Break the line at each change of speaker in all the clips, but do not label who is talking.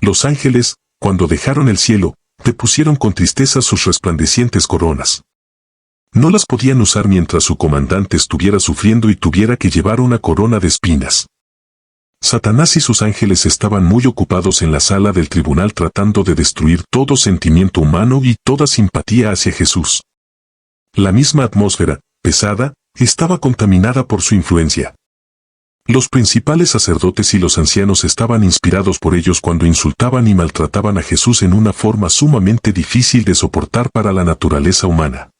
Los ángeles, cuando dejaron el cielo, depusieron con tristeza sus resplandecientes coronas. No las podían usar mientras su comandante estuviera sufriendo y tuviera que llevar una corona de espinas. Satanás y sus ángeles estaban muy ocupados en la sala del tribunal tratando de destruir todo sentimiento humano y toda simpatía hacia Jesús. La misma atmósfera, pesada, estaba contaminada por su influencia. Los principales sacerdotes y los ancianos estaban inspirados por ellos cuando insultaban y maltrataban a Jesús en una forma sumamente difícil de soportar para la naturaleza humana.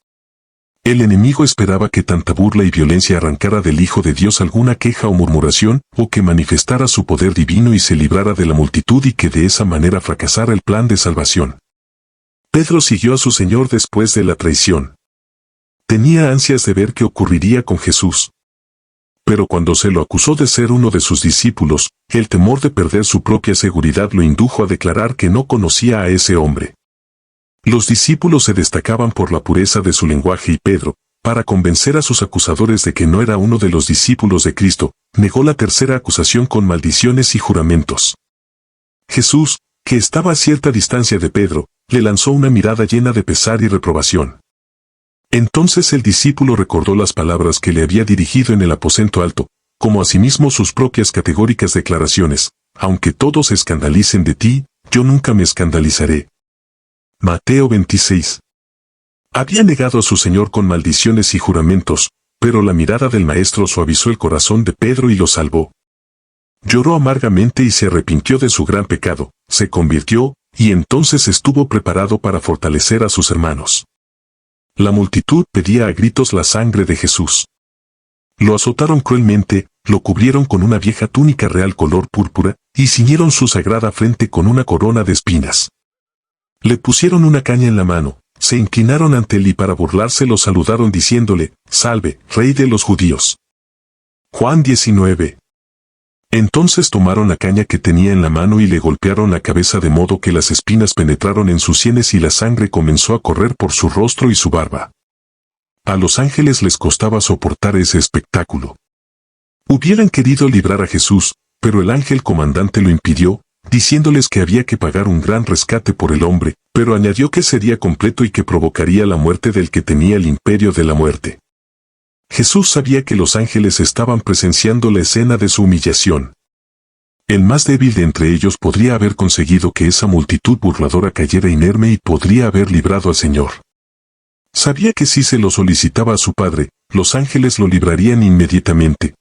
El enemigo esperaba que tanta burla y violencia arrancara del Hijo de Dios alguna queja o murmuración, o que manifestara su poder divino y se librara de la multitud y que de esa manera fracasara el plan de salvación. Pedro siguió a su Señor después de la traición. Tenía ansias de ver qué ocurriría con Jesús. Pero cuando se lo acusó de ser uno de sus discípulos, el temor de perder su propia seguridad lo indujo a declarar que no conocía a ese hombre. Los discípulos se destacaban por la pureza de su lenguaje y Pedro, para convencer a sus acusadores de que no era uno de los discípulos de Cristo, negó la tercera acusación con maldiciones y juramentos. Jesús, que estaba a cierta distancia de Pedro, le lanzó una mirada llena de pesar y reprobación. Entonces el discípulo recordó las palabras que le había dirigido en el aposento alto, como asimismo sus propias categóricas declaraciones: aunque todos se escandalicen de ti, yo nunca me escandalizaré. Mateo 26. Había negado a su Señor con maldiciones y juramentos, pero la mirada del Maestro suavizó el corazón de Pedro y lo salvó. Lloró amargamente y se arrepintió de su gran pecado, se convirtió, y entonces estuvo preparado para fortalecer a sus hermanos. La multitud pedía a gritos la sangre de Jesús. Lo azotaron cruelmente, lo cubrieron con una vieja túnica real color púrpura, y ciñeron su sagrada frente con una corona de espinas. Le pusieron una caña en la mano, se inclinaron ante él y para burlarse lo saludaron diciéndole: «Salve, Rey de los judíos». Juan 19. Entonces tomaron la caña que tenía en la mano y le golpearon la cabeza de modo que las espinas penetraron en sus sienes y la sangre comenzó a correr por su rostro y su barba. A los ángeles les costaba soportar ese espectáculo. Hubieran querido librar a Jesús, pero el ángel comandante lo impidió, diciéndoles que había que pagar un gran rescate por el hombre, pero añadió que sería completo y que provocaría la muerte del que tenía el imperio de la muerte. Jesús sabía que los ángeles estaban presenciando la escena de su humillación. El más débil de entre ellos podría haber conseguido que esa multitud burladora cayera inerme y podría haber librado al Señor. Sabía que si se lo solicitaba a su Padre, los ángeles lo librarían inmediatamente.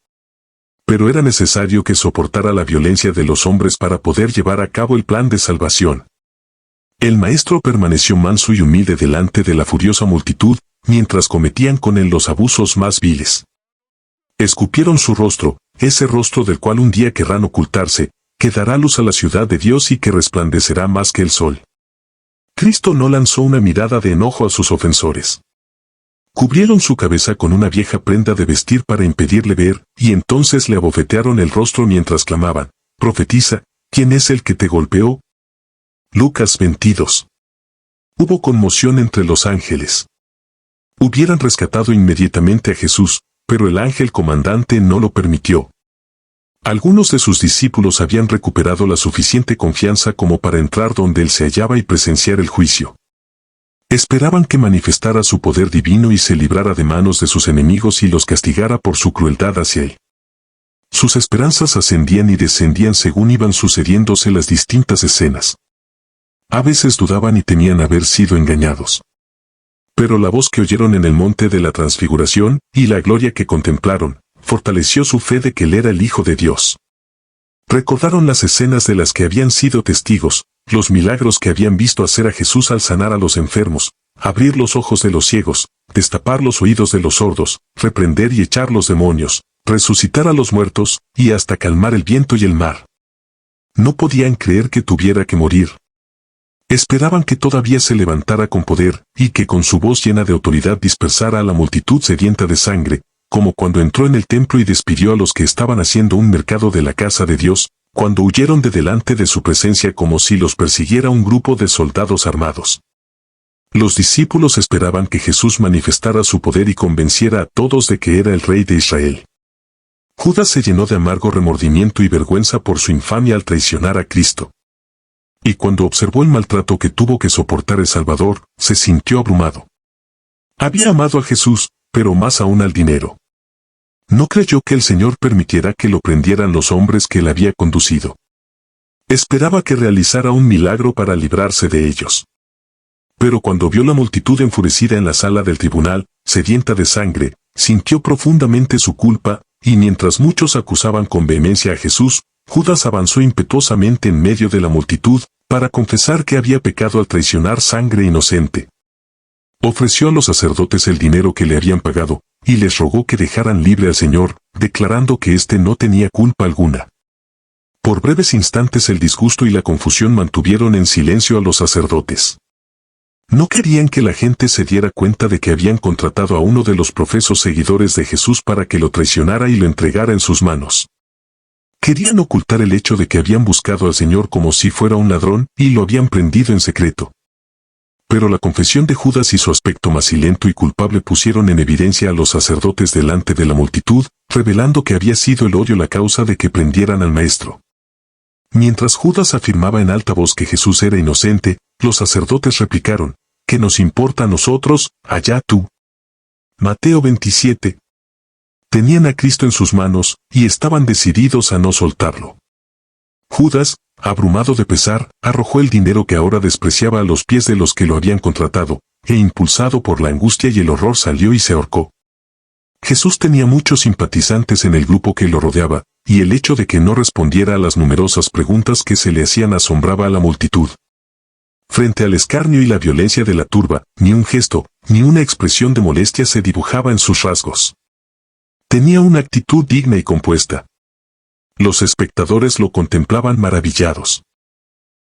Pero era necesario que soportara la violencia de los hombres para poder llevar a cabo el plan de salvación. El Maestro permaneció manso y humilde delante de la furiosa multitud, mientras cometían con él los abusos más viles. Escupieron su rostro, ese rostro del cual un día querrán ocultarse, que dará luz a la ciudad de Dios y que resplandecerá más que el sol. Cristo no lanzó una mirada de enojo a sus ofensores. Cubrieron su cabeza con una vieja prenda de vestir para impedirle ver, y entonces le abofetearon el rostro mientras clamaban: «Profetiza, ¿quién es el que te golpeó?». Lucas 22. Hubo conmoción entre los ángeles. Hubieran rescatado inmediatamente a Jesús, pero el ángel comandante no lo permitió. Algunos de sus discípulos habían recuperado la suficiente confianza como para entrar donde él se hallaba y presenciar el juicio. Esperaban que manifestara su poder divino y se librara de manos de sus enemigos y los castigara por su crueldad hacia él. Sus esperanzas ascendían y descendían según iban sucediéndose las distintas escenas. A veces dudaban y temían haber sido engañados. Pero la voz que oyeron en el monte de la transfiguración, y la gloria que contemplaron, fortaleció su fe de que él era el Hijo de Dios. Recordaron las escenas de las que habían sido testigos, los milagros que habían visto hacer a Jesús al sanar a los enfermos, abrir los ojos de los ciegos, destapar los oídos de los sordos, reprender y echar los demonios, resucitar a los muertos, y hasta calmar el viento y el mar. No podían creer que tuviera que morir. Esperaban que todavía se levantara con poder, y que con su voz llena de autoridad dispersara a la multitud sedienta de sangre, como cuando entró en el templo y despidió a los que estaban haciendo un mercado de la casa de Dios, cuando huyeron de delante de su presencia como si los persiguiera un grupo de soldados armados. Los discípulos esperaban que Jesús manifestara su poder y convenciera a todos de que era el Rey de Israel. Judas se llenó de amargo remordimiento y vergüenza por su infamia al traicionar a Cristo. y cuando observó el maltrato que tuvo que soportar el Salvador, se sintió abrumado. Había amado a Jesús, pero más aún al dinero. No creyó que el Señor permitiera que lo prendieran los hombres que él había conducido. Esperaba que realizara un milagro para librarse de ellos. Pero cuando vio la multitud enfurecida en la sala del tribunal, sedienta de sangre, sintió profundamente su culpa, y mientras muchos acusaban con vehemencia a Jesús, Judas avanzó impetuosamente en medio de la multitud, para confesar que había pecado al traicionar sangre inocente. Ofreció a los sacerdotes el dinero que le habían pagado, y les rogó que dejaran libre al Señor, declarando que éste no tenía culpa alguna. Por breves instantes el disgusto y la confusión mantuvieron en silencio a los sacerdotes. No querían que la gente se diera cuenta de que habían contratado a uno de los profesos seguidores de Jesús para que lo traicionara y lo entregara en sus manos. Querían ocultar el hecho de que habían buscado al Señor como si fuera un ladrón y lo habían prendido en secreto. Pero la confesión de Judas y su aspecto macilento y culpable pusieron en evidencia a los sacerdotes delante de la multitud, revelando que había sido el odio la causa de que prendieran al Maestro. Mientras Judas afirmaba en alta voz que Jesús era inocente, los sacerdotes replicaron: ¿qué nos importa a nosotros? Allá tú. Mateo 27. Tenían a Cristo en sus manos, y estaban decididos a no soltarlo. Judas, abrumado de pesar, arrojó el dinero que ahora despreciaba a los pies de los que lo habían contratado, e impulsado por la angustia y el horror salió y se ahorcó. Jesús tenía muchos simpatizantes en el grupo que lo rodeaba, y el hecho de que no respondiera a las numerosas preguntas que se le hacían asombraba a la multitud. Frente al escarnio y la violencia de la turba, ni un gesto, ni una expresión de molestia se dibujaba en sus rasgos. Tenía una actitud digna y compuesta. Los espectadores lo contemplaban maravillados.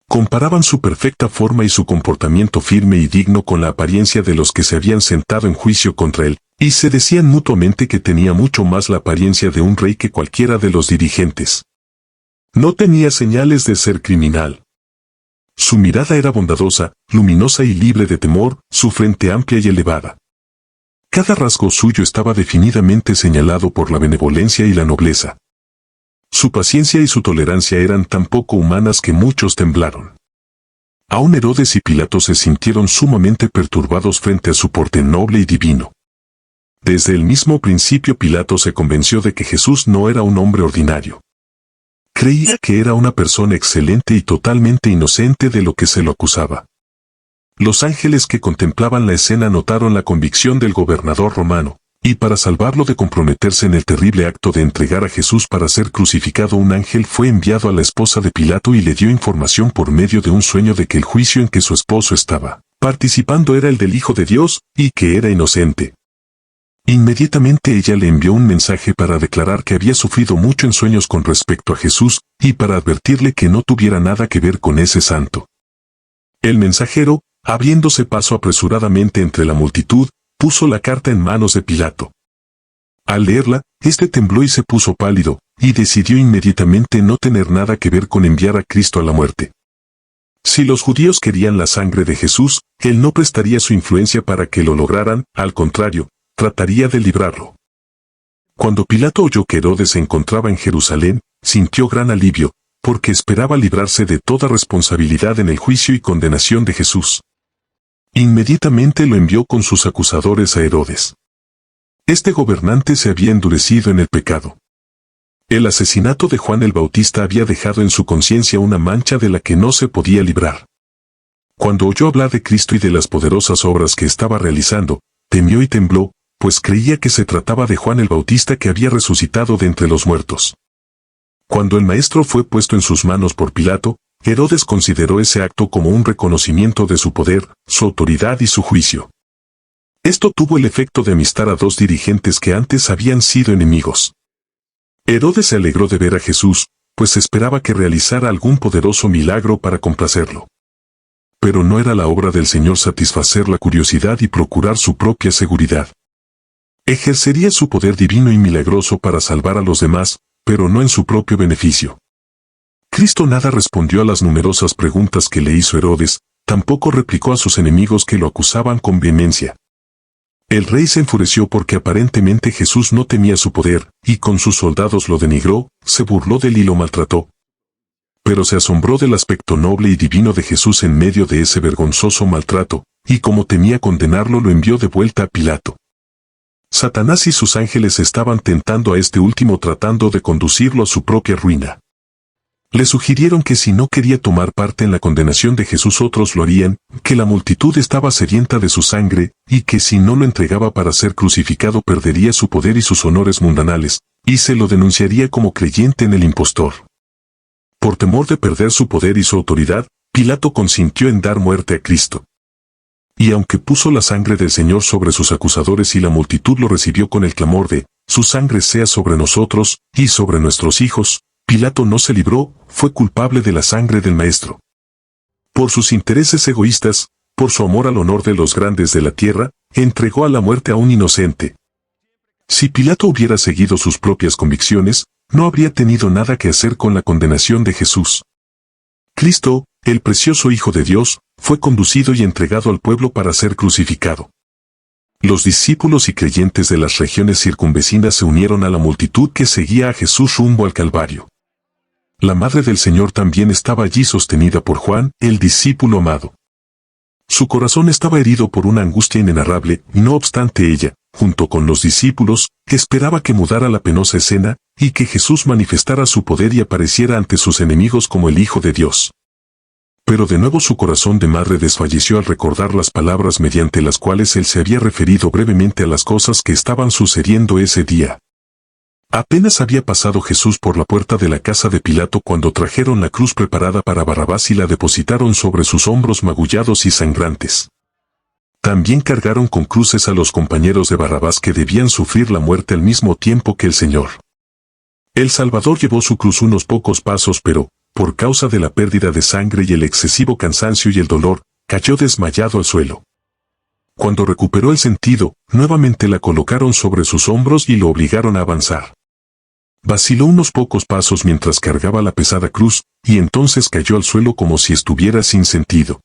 Comparaban su perfecta forma y su comportamiento firme y digno con la apariencia de los que se habían sentado en juicio contra él, y se decían mutuamente que tenía mucho más la apariencia de un rey que cualquiera de los dirigentes. No tenía señales de ser criminal. Su mirada era bondadosa, luminosa y libre de temor, su frente amplia y elevada. Cada rasgo suyo estaba definidamente señalado por la benevolencia y la nobleza. Su paciencia y su tolerancia eran tan poco humanas que muchos temblaron. Aún Herodes y Pilato se sintieron sumamente perturbados frente a su porte noble y divino. Desde el mismo principio Pilato se convenció de que Jesús no era un hombre ordinario. Creía que era una persona excelente y totalmente inocente de lo que se lo acusaba. Los ángeles que contemplaban la escena notaron la convicción del gobernador romano, y para salvarlo de comprometerse en el terrible acto de entregar a Jesús para ser crucificado, un ángel fue enviado a la esposa de Pilato y le dio información por medio de un sueño de que el juicio en que su esposo estaba participando era el del Hijo de Dios, y que era inocente. Inmediatamente ella le envió un mensaje para declarar que había sufrido mucho en sueños con respecto a Jesús, y para advertirle que no tuviera nada que ver con ese santo. El mensajero, abriéndose paso apresuradamente entre la multitud, puso la carta en manos de Pilato. Al leerla, éste tembló y se puso pálido, y decidió inmediatamente no tener nada que ver con enviar a Cristo a la muerte. Si los judíos querían la sangre de Jesús, él no prestaría su influencia para que lo lograran, al contrario, trataría de librarlo. Cuando Pilato oyó que Herodes se encontraba en Jerusalén, sintió gran alivio, porque esperaba librarse de toda responsabilidad en el juicio y condenación de Jesús. Inmediatamente lo envió con sus acusadores a Herodes. Este gobernante se había endurecido en el pecado. El asesinato de Juan el Bautista había dejado en su conciencia una mancha de la que no se podía librar. Cuando oyó hablar de Cristo y de las poderosas obras que estaba realizando, temió y tembló, pues creía que se trataba de Juan el Bautista que había resucitado de entre los muertos. Cuando el maestro fue puesto en sus manos por Pilato, Herodes consideró ese acto como un reconocimiento de su poder, su autoridad y su juicio. Esto tuvo el efecto de amistar a dos dirigentes que antes habían sido enemigos. Herodes se alegró de ver a Jesús, pues esperaba que realizara algún poderoso milagro para complacerlo. Pero no era la obra del Señor satisfacer la curiosidad y procurar su propia seguridad. Ejercería su poder divino y milagroso para salvar a los demás, pero no en su propio beneficio. Cristo nada respondió a las numerosas preguntas que le hizo Herodes, tampoco replicó a sus enemigos que lo acusaban con vehemencia. El rey se enfureció porque aparentemente Jesús no temía su poder, y con sus soldados lo denigró, se burló de él y lo maltrató. pero se asombró del aspecto noble y divino de Jesús en medio de ese vergonzoso maltrato, y como temía condenarlo lo envió de vuelta a Pilato. Satanás y sus ángeles estaban tentando a este último tratando de conducirlo a su propia ruina. Le sugirieron que si no quería tomar parte en la condenación de Jesús otros lo harían, que la multitud estaba sedienta de su sangre, y que si no lo entregaba para ser crucificado perdería su poder y sus honores mundanales, y se lo denunciaría como creyente en el impostor. Por temor de perder su poder y su autoridad, Pilato consintió en dar muerte a Cristo. Y aunque puso la sangre del Señor sobre sus acusadores y la multitud lo recibió con el clamor de, su sangre sea sobre nosotros, y sobre nuestros hijos, Pilato no se libró, fue culpable de la sangre del Maestro. Por sus intereses egoístas, por su amor al honor de los grandes de la tierra, entregó a la muerte a un inocente. Si Pilato hubiera seguido sus propias convicciones, no habría tenido nada que hacer con la condenación de Jesús. Cristo, el precioso Hijo de Dios, fue conducido y entregado al pueblo para ser crucificado. Los discípulos y creyentes de las regiones circunvecinas se unieron a la multitud que seguía a Jesús rumbo al Calvario. La madre del Señor también estaba allí sostenida por Juan, el discípulo amado. Su corazón estaba herido por una angustia inenarrable, y no obstante ella, junto con los discípulos, esperaba que mudara la penosa escena, y que Jesús manifestara su poder y apareciera ante sus enemigos como el Hijo de Dios. Pero de nuevo su corazón de madre desfalleció al recordar las palabras mediante las cuales él se había referido brevemente a las cosas que estaban sucediendo ese día. Apenas había pasado Jesús por la puerta de la casa de Pilato cuando trajeron la cruz preparada para Barrabás y la depositaron sobre sus hombros magullados y sangrantes. También cargaron con cruces a los compañeros de Barrabás que debían sufrir la muerte al mismo tiempo que el Señor. El Salvador llevó su cruz unos pocos pasos pero, por causa de la pérdida de sangre y el excesivo cansancio y el dolor, cayó desmayado al suelo. Cuando recuperó el sentido, nuevamente la colocaron sobre sus hombros y lo obligaron a avanzar. Vaciló unos pocos pasos mientras cargaba la pesada cruz, y entonces cayó al suelo como si estuviera sin sentido.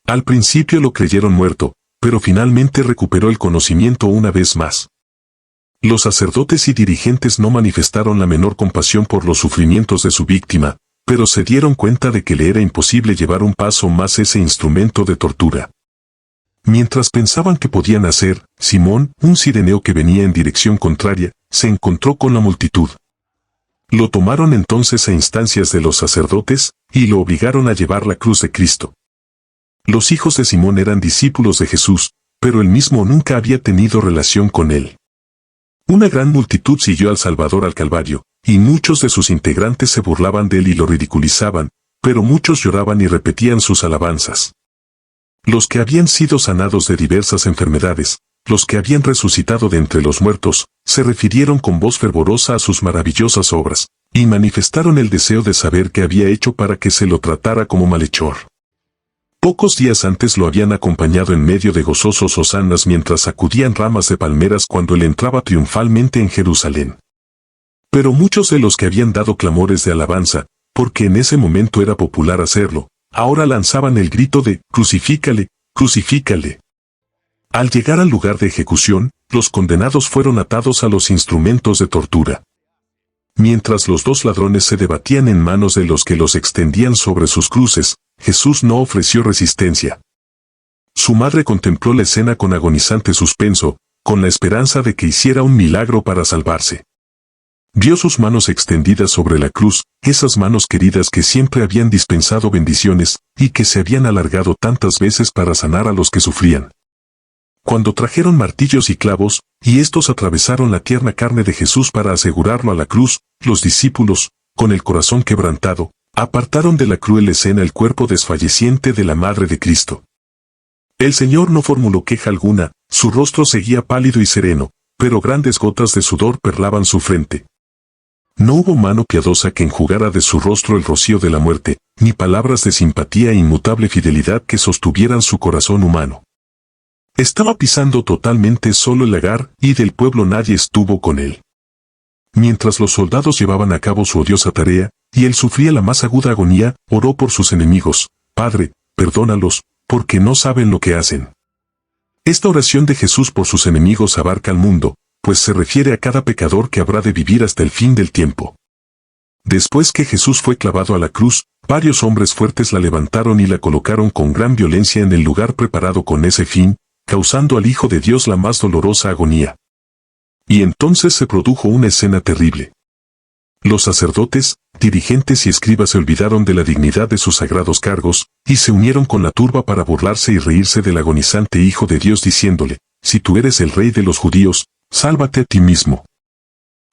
Al principio lo creyeron muerto, pero finalmente recuperó el conocimiento una vez más. Los sacerdotes y dirigentes no manifestaron la menor compasión por los sufrimientos de su víctima, pero se dieron cuenta de que le era imposible llevar un paso más ese instrumento de tortura. Mientras pensaban que podían hacer, Simón, un cireneo que venía en dirección contraria, se encontró con la multitud. Lo tomaron entonces a instancias de los sacerdotes, y lo obligaron a llevar la cruz de Cristo. Los hijos de Simón eran discípulos de Jesús, pero él mismo nunca había tenido relación con él. Una gran multitud siguió al Salvador al Calvario, y muchos de sus integrantes se burlaban de él y lo ridiculizaban, pero muchos lloraban y repetían sus alabanzas. Los que habían sido sanados de diversas enfermedades, los que habían resucitado de entre los muertos, se refirieron con voz fervorosa a sus maravillosas obras, y manifestaron el deseo de saber qué había hecho para que se lo tratara como malhechor. Pocos días antes lo habían acompañado en medio de gozosos hosanas mientras sacudían ramas de palmeras cuando él entraba triunfalmente en Jerusalén. Pero muchos de los que habían dado clamores de alabanza, porque en ese momento era popular hacerlo, ahora lanzaban el grito de «Crucifícale, crucifícale». Al llegar al lugar de ejecución, los condenados fueron atados a los instrumentos de tortura. Mientras los dos ladrones se debatían en manos de los que los extendían sobre sus cruces, Jesús no ofreció resistencia. Su madre contempló la escena con agonizante suspenso, con la esperanza de que hiciera un milagro para salvarse. Vio sus manos extendidas sobre la cruz, esas manos queridas que siempre habían dispensado bendiciones, y que se habían alargado tantas veces para sanar a los que sufrían. Cuando trajeron martillos y clavos, y estos atravesaron la tierna carne de Jesús para asegurarlo a la cruz, los discípulos, con el corazón quebrantado, apartaron de la cruel escena el cuerpo desfalleciente de la Madre de Cristo. El Señor no formuló queja alguna, su rostro seguía pálido y sereno, pero grandes gotas de sudor perlaban su frente. No hubo mano piadosa que enjugara de su rostro el rocío de la muerte, ni palabras de simpatía e inmutable fidelidad que sostuvieran su corazón humano. Estaba pisando totalmente solo el lagar, y del pueblo nadie estuvo con él. Mientras los soldados llevaban a cabo su odiosa tarea, y él sufría la más aguda agonía, oró por sus enemigos: «Padre, perdónalos, porque no saben lo que hacen». Esta oración de Jesús por sus enemigos abarca al mundo, pues se refiere a cada pecador que habrá de vivir hasta el fin del tiempo. Después que Jesús fue clavado a la cruz, varios hombres fuertes la levantaron y la colocaron con gran violencia en el lugar preparado con ese fin, causando al Hijo de Dios la más dolorosa agonía. Y entonces se produjo una escena terrible. Los sacerdotes, dirigentes y escribas se olvidaron de la dignidad de sus sagrados cargos, y se unieron con la turba para burlarse y reírse del agonizante Hijo de Dios diciéndole, «Si tú eres el Rey de los judíos, sálvate a ti mismo».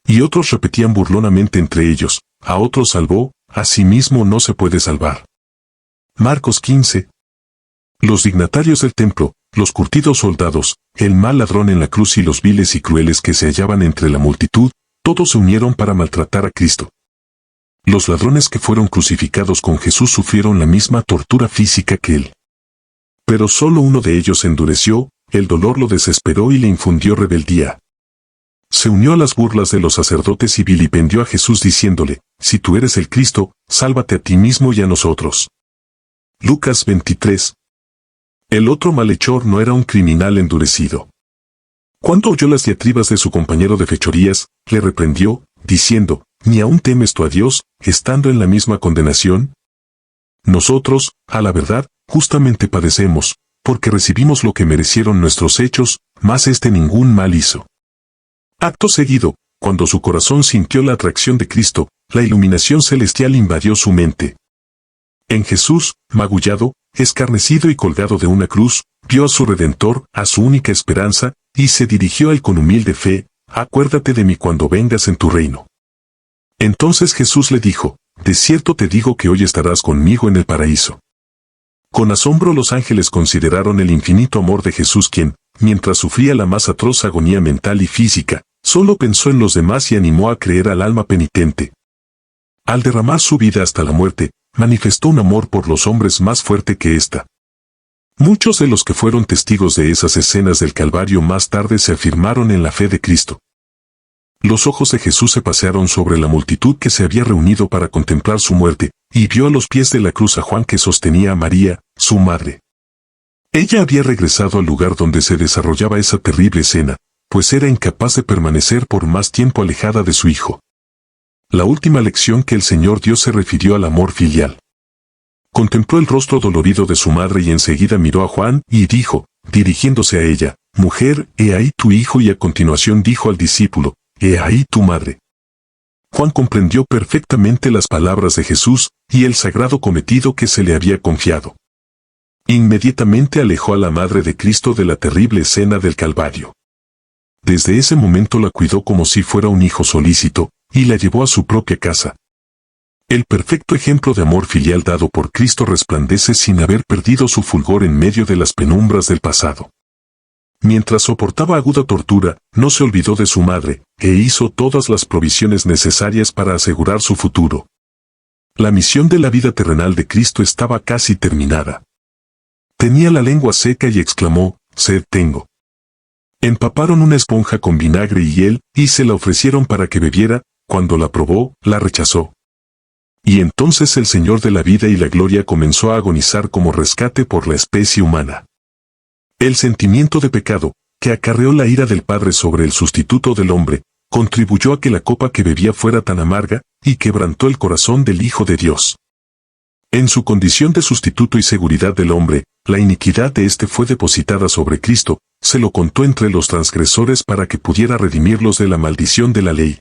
Y otros repetían burlonamente entre ellos, «A otro salvó, a sí mismo no se puede salvar». Marcos 15. Los dignatarios del templo, los curtidos soldados, el mal ladrón en la cruz y los viles y crueles que se hallaban entre la multitud, todos se unieron para maltratar a Cristo. Los ladrones que fueron crucificados con Jesús sufrieron la misma tortura física que él. Pero solo uno de ellos se endureció, el dolor lo desesperó y le infundió rebeldía. Se unió a las burlas de los sacerdotes y vilipendió a Jesús diciéndole, «Si tú eres el Cristo, sálvate a ti mismo y a nosotros». Lucas 23. El otro malhechor no era un criminal endurecido. Cuando oyó las diatribas de su compañero de fechorías, le reprendió, diciendo, «¿Ni aún temes tú a Dios, estando en la misma condenación? Nosotros, a la verdad, justamente padecemos, porque recibimos lo que merecieron nuestros hechos, mas este ningún mal hizo». Acto seguido, cuando su corazón sintió la atracción de Cristo, la iluminación celestial invadió su mente. En Jesús, magullado, escarnecido y colgado de una cruz, vio a su Redentor, a su única esperanza, y se dirigió a él con humilde fe, «Acuérdate de mí cuando vengas en tu reino». Entonces Jesús le dijo, «De cierto te digo que hoy estarás conmigo en el paraíso». Con asombro los ángeles consideraron el infinito amor de Jesús quien, mientras sufría la más atroz agonía mental y física, solo pensó en los demás y animó a creer al alma penitente. Al derramar su vida hasta la muerte, manifestó un amor por los hombres más fuerte que ésta. Muchos de los que fueron testigos de esas escenas del Calvario más tarde se afirmaron en la fe de Cristo. Los ojos de Jesús se pasearon sobre la multitud que se había reunido para contemplar su muerte, y vio a los pies de la cruz a Juan que sostenía a María, su madre. Ella había regresado al lugar donde se desarrollaba esa terrible escena, pues era incapaz de permanecer por más tiempo alejada de su hijo. La última lección que el Señor dio se refirió al amor filial. Contempló el rostro dolorido de su madre y enseguida miró a Juan y dijo, dirigiéndose a ella, «Mujer, he ahí tu hijo», y a continuación dijo al discípulo, «He ahí tu madre». Juan comprendió perfectamente las palabras de Jesús y el sagrado cometido que se le había confiado. Inmediatamente alejó a la madre de Cristo de la terrible escena del Calvario. Desde ese momento la cuidó como si fuera un hijo solícito, y la llevó a su propia casa. El perfecto ejemplo de amor filial dado por Cristo resplandece sin haber perdido su fulgor en medio de las penumbras del pasado. Mientras soportaba aguda tortura, no se olvidó de su madre, e hizo todas las provisiones necesarias para asegurar su futuro. La misión de la vida terrenal de Cristo estaba casi terminada. Tenía la lengua seca y exclamó, «Sed tengo». Empaparon una esponja con vinagre y hiel, y se la ofrecieron para que bebiera. Cuando la probó, la rechazó. Y entonces el Señor de la vida y la gloria comenzó a agonizar como rescate por la especie humana. El sentimiento de pecado, que acarreó la ira del Padre sobre el sustituto del hombre, contribuyó a que la copa que bebía fuera tan amarga, y quebrantó el corazón del Hijo de Dios. En su condición de sustituto y seguridad del hombre, la iniquidad de éste fue depositada sobre Cristo, se lo contó entre los transgresores para que pudiera redimirlos de la maldición de la ley.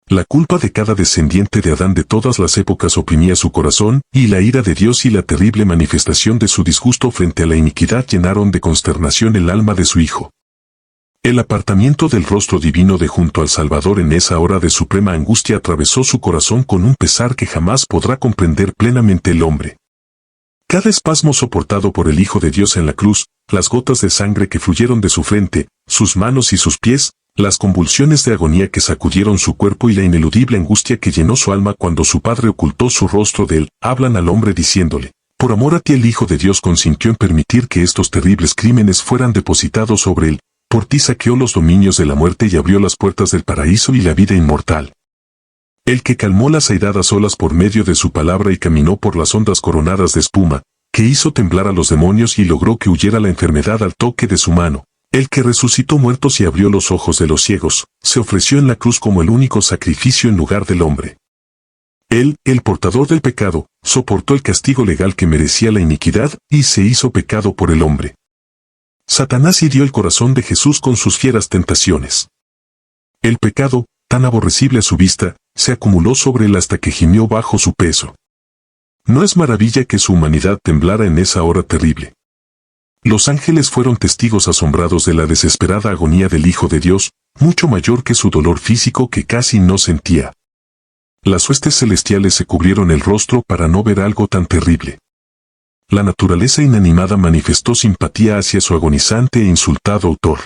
La culpa de cada descendiente de Adán de todas las épocas oprimía su corazón, y la ira de Dios y la terrible manifestación de su disgusto frente a la iniquidad llenaron de consternación el alma de su Hijo. El apartamiento del rostro divino de junto al Salvador en esa hora de suprema angustia atravesó su corazón con un pesar que jamás podrá comprender plenamente el hombre. Cada espasmo soportado por el Hijo de Dios en la cruz, las gotas de sangre que fluyeron de su frente, sus manos y sus pies, las convulsiones de agonía que sacudieron su cuerpo y la ineludible angustia que llenó su alma cuando su Padre ocultó su rostro de él, hablan al hombre diciéndole, «Por amor a ti el Hijo de Dios consintió en permitir que estos terribles crímenes fueran depositados sobre él, por ti saqueó los dominios de la muerte y abrió las puertas del paraíso y la vida inmortal». El que calmó las airadas olas por medio de su palabra y caminó por las ondas coronadas de espuma, que hizo temblar a los demonios y logró que huyera la enfermedad al toque de su mano. El que resucitó muertos y abrió los ojos de los ciegos, se ofreció en la cruz como el único sacrificio en lugar del hombre. Él, el portador del pecado, soportó el castigo legal que merecía la iniquidad y se hizo pecado por el hombre. Satanás hirió el corazón de Jesús con sus fieras tentaciones. El pecado, tan aborrecible a su vista, se acumuló sobre él hasta que gimió bajo su peso. No es maravilla que su humanidad temblara en esa hora terrible. Los ángeles fueron testigos asombrados de la desesperada agonía del Hijo de Dios, mucho mayor que su dolor físico que casi no sentía. Las huestes celestiales se cubrieron el rostro para no ver algo tan terrible. La naturaleza inanimada manifestó simpatía hacia su agonizante e insultado autor.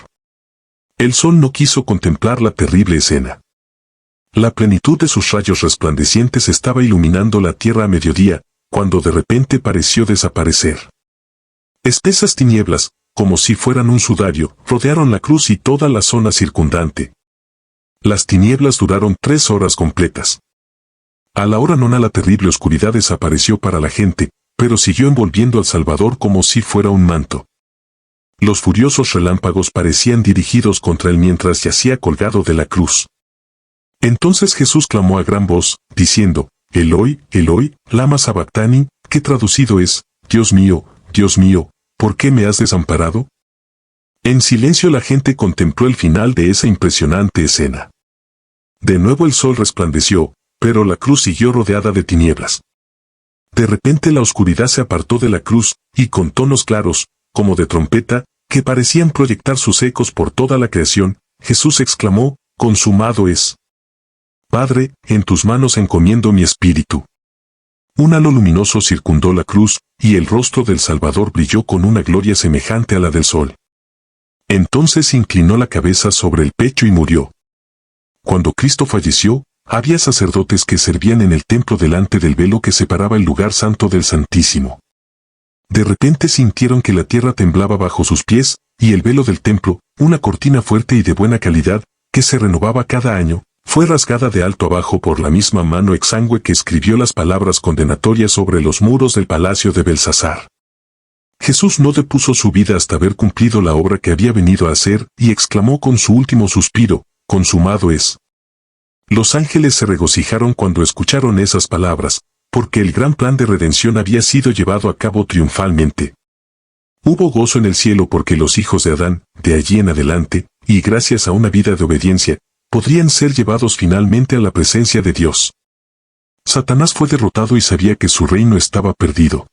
El sol no quiso contemplar la terrible escena. La plenitud de sus rayos resplandecientes estaba iluminando la tierra a mediodía, cuando de repente pareció desaparecer. Espesas tinieblas, como si fueran un sudario, rodearon la cruz y toda la zona circundante. Las tinieblas duraron 3 horas completas. A la hora nona la terrible oscuridad desapareció para la gente, pero siguió envolviendo al Salvador como si fuera un manto. Los furiosos relámpagos parecían dirigidos contra él mientras yacía colgado de la cruz. Entonces Jesús clamó a gran voz, diciendo, Eloi, Eloi, lama sabactani, que traducido es, Dios mío, ¿por qué me has desamparado? En silencio la gente contempló el final de esa impresionante escena. De nuevo el sol resplandeció, pero la cruz siguió rodeada de tinieblas. De repente la oscuridad se apartó de la cruz, y con tonos claros, como de trompeta, que parecían proyectar sus ecos por toda la creación, Jesús exclamó, consumado es. Padre, en tus manos encomiendo mi espíritu. Un halo luminoso circundó la cruz, y el rostro del Salvador brilló con una gloria semejante a la del sol. Entonces inclinó la cabeza sobre el pecho y murió. Cuando Cristo falleció, había sacerdotes que servían en el templo delante del velo que separaba el lugar santo del Santísimo. De repente sintieron que la tierra temblaba bajo sus pies, y el velo del templo, una cortina fuerte y de buena calidad, que se renovaba cada año, fue rasgada de alto abajo por la misma mano exangüe que escribió las palabras condenatorias sobre los muros del palacio de Belsasar. Jesús no depuso su vida hasta haber cumplido la obra que había venido a hacer, y exclamó con su último suspiro, consumado es. Los ángeles se regocijaron cuando escucharon esas palabras, porque el gran plan de redención había sido llevado a cabo triunfalmente. Hubo gozo en el cielo porque los hijos de Adán, de allí en adelante, y gracias a una vida de obediencia, podrían ser llevados finalmente a la presencia de Dios. Satanás fue derrotado y sabía que su reino estaba perdido.